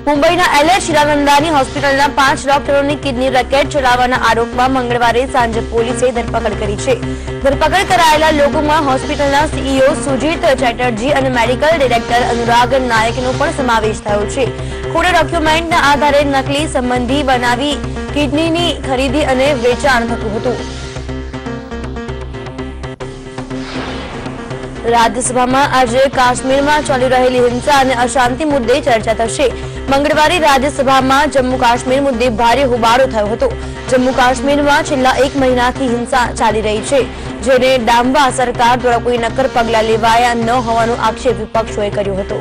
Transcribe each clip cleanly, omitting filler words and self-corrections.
મુંબઈના એલએચ હીરાનંદાની હોસ્પિટલના 5 ડોક્ટરોની કિડની રેકેટ ચલાવવાના આરોપમાં મંગળવારે સાંજે પોલીસે ધરપકડ કરી છે. ધરપકડ કરાયેલા લોકોમાં હોસ્પિટલના સીઈઓ સુજીત ચેટર્જી અને મેડિકલ ડિરેક્ટર અનુરાગ નાયકનો પણ સમાવેશ થયો છે. ખોટા ડોક્યુમેન્ટના આધારે નકલી સંબંધી બનાવી કિડનીની ખરીદી અને વેચાણ થતું હતું. રાજ્યસભામાં આજે કાશ્મીરમાં ચાલી રહેલી હિંસા અને અશાંતિ મુદ્દે ચર્ચા થશે. મંગળવારે રાજ્યસભામાં જમ્મુ કાશ્મીર મુદ્દે ભારે હોબાળો થયો હતો. જમ્મુ કાશ્મીરમાં છેલ્લા 1 મહિનાથી હિંસા ચાલી રહી છે, જેને ડામવા સરકાર દ્વારા કોઈ નક્કર પગલાં લેવાયા ન હોવાનો આક્ષેપ વિપક્ષોએ કર્યો હતો.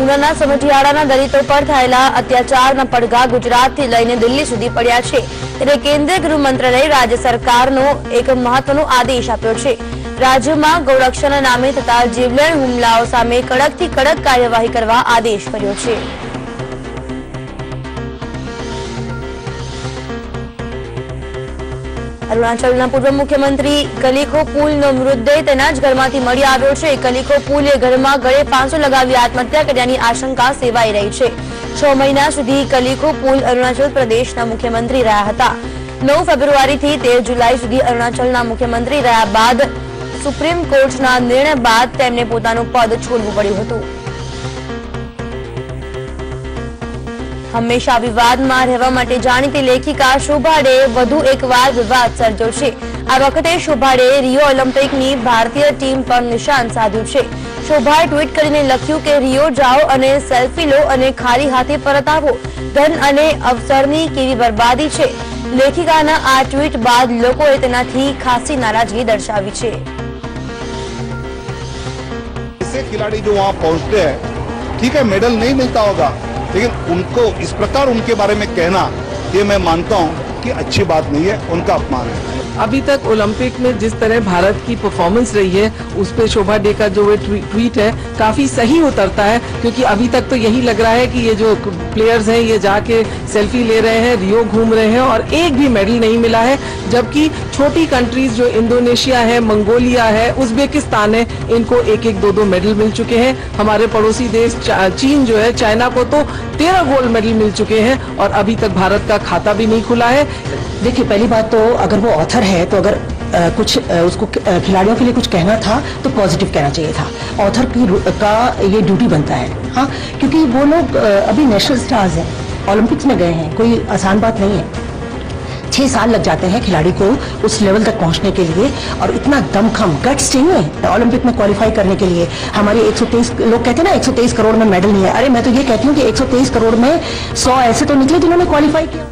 ઉનાના સમઢિયાળાના દલિતો પર થયેલા અત્યાચારના પડઘા ગુજરાતથી લઈને દિલ્હી સુધી પડ્યા છે, ત્યારે કેન્દ્રીય ગૃહ મંત્રાલયે રાજ્ય સરકારનો એક મહત્વનો આદેશ આપ્યો છે. રાજ્યમાં ગૌરક્ષણના નામે થતા જીવલેણ હુમલાઓ સામે કડકથી કડક કાર્યવાહી કરવા આદેશ કર્યો છે. અરુણાચલના પૂર્વ મુખ્યમંત્રી કલિખો પુલનો મૃતદેહ તેના જ ઘરમાંથી મળી આવ્યો છે. કલિખો પુલે ઘરમાં ગળે ફાંસો લગાવી આત્મહત્યા કર્યાની આશંકા સેવાઈ રહી છે. 6 મહિના સુધી કલિખો પુલ અરુણાચલ પ્રદેશના મુખ્યમંત્રી રહ્યા હતા. 9 ફેબ્રુઆરીથી 13 જુલાઈ સુધી અરુણાચલના મુખ્યમંત્રી રહ્યા બાદ સુપ્રીમ કોર્ટના નિર્ણય બાદ તેમને પોતાનું પદ છોડવું પડ્યું હતું. હંમેશા વિવાદમાં રહેવા માટે જાણીતી લેખિકા શોભા ડેએ વધુ એકવાર વિવાદ સર્જ્યો છે. આ વખતે શોભા ડેએ રિયો ઓલિમ્પિકની ભારતીય ટીમ પર નિશાન સાધ્યું છે. શોભાએ ટ્વીટ કરીને લખ્યું કે રિયો જાઓ અને સેલ્ફી લો અને ખાલી હાથે પરત આવો. ધન અને અવસરની કેવી બરબાદી છે. લેખિકાના આ ટ્વીટ બાદ લોકોએ તેનાથી ખાસી નારાજગી દર્શાવી છે. खिलाड़ी जो वहां पहुंचते हैं, ठीक है, मेडल नहीं मिलता होगा, लेकिन उनको इस प्रकार उनके बारे में कहना, ये मैं मानता हूं कि अच्छी बात नहीं है, उनका अपमान है. अभी तक ओलंपिक में जिस तरह भारत की परफॉर्मेंस रही है, उस पे शोभा डे का जो ट्वीट है काफी सही उतरता है, क्योंकि अभी तक तो यही लग रहा है कि ये जो प्लेयर्स हैं ये जाके सेल्फी ले रहे हैं, रियो घूम रहे हैं और एक भी मेडल नहीं मिला है. जबकि छोटी कंट्रीज जो इंडोनेशिया है, मंगोलिया है, उज्बेकिस्तान है, इनको 1-1, 2-2 मेडल मिल चुके हैं. हमारे पड़ोसी देश चीन जो है, चाइना को तो 13 गोल्ड मेडल मिल चुके हैं और अभी तक भारत का खाता भी नहीं खुला है. देखिए, पहली बात तो अगर वो ऑथर है तो अगर कुछ उसको खिलाड़ियों के लिए कुछ कहना था तो पॉजिटिव कहना चाहिए था. ऑथर का ये ड्यूटी बनता है, हाँ, क्योंकि वो लोग अभी नेशनल स्टार्स हैं, ओलंपिक्स में गए हैं, कोई आसान बात नहीं है. 6 साल लग जाते हैं खिलाड़ी को उस लेवल तक पहुंचने के लिए और इतना दमखम गट्स चाहिए ओलंपिक में क्वालिफाई करने के लिए. हमारे 123 लोग कहते हैं ना 123 करोड़ में मेडल नहीं है. अरे मैं तो ये कहती हूँ कि 123 करोड़ में 100 ऐसे तो निकले जिन्होंने क्वालिफाई किया.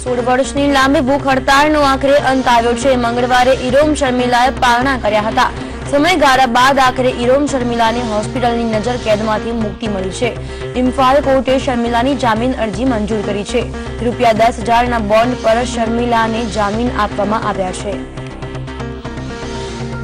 16 વર્ષની લાંબી ભૂખ હડતાળનો આખરે અંત આવ્યો છે. મંગળવારે ઇરોમ શર્મિલાએ પારણા કર્યા હતા. સમયગાળા બાદ આખરે ઇરોમ શર્મિલાને હોસ્પિટલની નજર કેદમાંથી મુક્તિ મળી છે. ઇમ્ફાલ કોર્ટે શર્મિલાની જામીન અરજી મંજૂર કરી છે. ₹10,000ના બોન્ડ પર શર્મિલાને જામીન આપવામાં આવ્યા છે.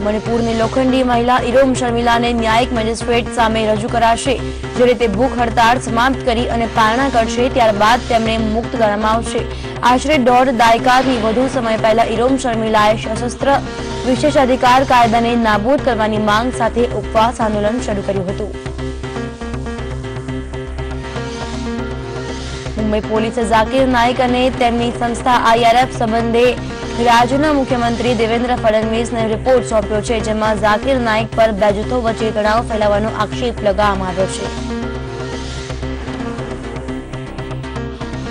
મણિપુરની લોખંડી મહિલા ઇરોમ શર્મિલાને ન્યાયિક મેજિસ્ટ્રેટ સામે રજૂ કરાશે. જ્યારે તે ભૂખ હડતાળ સમાપ્ત કરી અને પારણા કરશે ત્યારબાદ તેમને મુક્ત કરવામાં આવશે. આશરે 1.5 દાયકાથી વધુ સમય પહેલા ઇરોમ શર્મિલાએ સશસ્ત્ર વિશેષાધિકાર કાયદાને નાબૂદ કરવાની માંગ સાથે ઉપવાસ આંદોલન શરૂ કર્યું હતું. મુંબઈ પોલીસે ઝાકીર નાઇક અને તેમની સંસ્થા IRF સંબંધે રાજ્યના મુખ્યમંત્રી દેવેન્દ્ર ફડણવીસને રિપોર્ટ સોંપ્યો છે, જેમાં ઝાકીર નાઇક પર બે જૂથો વચ્ચે તણાવ ફેલાવવાનો આક્ષેપ લગાવવામાં આવ્યો છે.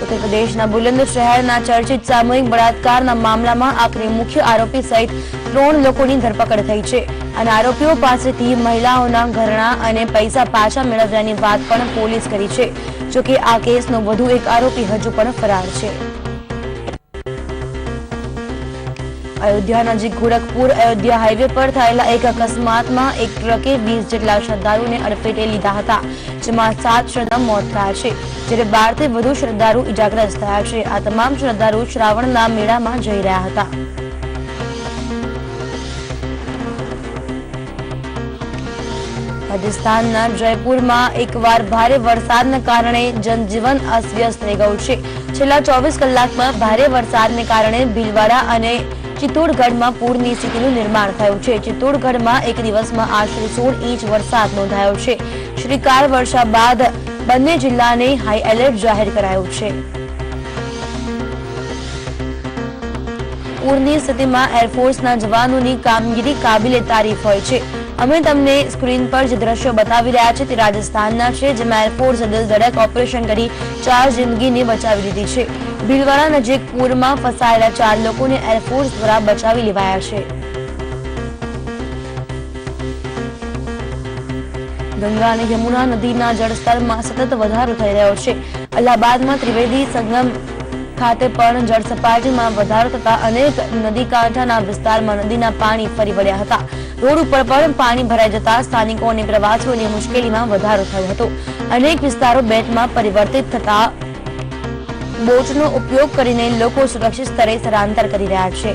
ઉત્તર પ્રદેશના બુલંદ શહેરના ચર્ચિત સામૂહિક બળાત્કારના મામલામાં આખરે મુખ્ય આરોપી સહિત 3 લોકોની ધરપકડ થઈ છે અને આરોપીઓ પાસેથી મહિલાઓના ઘરેણાં અને પૈસા પાછા મેળવવાની વાત પણ પોલીસ કરી છે. જોકે આ કેસનો વધુ એક આરોપી હજુ પણ ફરાર છે. અયોધ્યા નજીક ગોરખપુર અયોધ્યા હાઈવે પર થયેલા એક અકસ્માતમાં એક ટ્રકે 20 જેટલા શ્રદ્ધાળુઓને અડફેટે લીધા હતા, જેમાં 7 શ્રદ્ધાળુ મોત થયા છે, જ્યારે 12 થી વધુ શ્રદ્ધાળુ ઇજાગ્રસ્ત થયા છે. આ તમામ શ્રદ્ધાળુ શ્રાવણના મેળામાં જઈ રહ્યા હતા. રાજસ્થાનના જયપુરમાં એકવાર ભારે વરસાદના કારણે જનજીવન અસ્તવ્યસ્ત થઈ ગયું છે. છેલ્લા 24 કલાકમાં ભારે વરસાદને કારણે ભીલવાડા અને ચિત્તોડગઢમાં પૂરની સ્થિતિનું નિર્માણ થયું છે. ચિત્તોડગઢમાં એક દિવસમાં આશરે 16 ઇંચ વરસાદ નોંધાયો છે. શ્રીકાર વર્ષા બાદ બંને જિલ્લાને હાઈ એલર્ટ જાહેર કરાયું છે. પૂરની સ્થિતિમાં એરફોર્સના જવાનોની કામગીરી કાબિલે તારીફ હોય છે. અમે તમને સ્ક્રીન પર જે દ્રશ્યો બતાવી રહ્યા છે તે રાજસ્થાનના છે, જેમાં એરફોર્સે દિલધડક ઓપરેશન કરી 4 જિંદગીને બચાવી લીધી છે. ભીલવાડા નજીક પૂરમાં ફસાયેલા 4 લોકોને એરફોર્સ દ્વારા બચાવી લેવાયા છે. ગંગા અને યમુના નદીના જળસ્તરમાં સતત વધારો થઈ રહ્યો છે. અલ્હાબાદમાં ત્રિવેદી સંગમ ખાતે પણ જળ સપાટીમાં વધારો થતા અનેક નદી કાંઠાના વિસ્તારમાં નદીના પાણી ફરી વળ્યા હતા. રોડ ઉપર પણ પાણી ભરાઈ જતા સ્થાનિકો અને પ્રવાસીઓની મુશ્કેલીમાં વધારો થયો હતો. અનેક વિસ્તારો બેટમાં પરિવર્તિત થતા બોટનો ઉપયોગ કરીને લોકો સુરક્ષિત સ્થળે સ્થળાંતર કરી રહ્યા છે.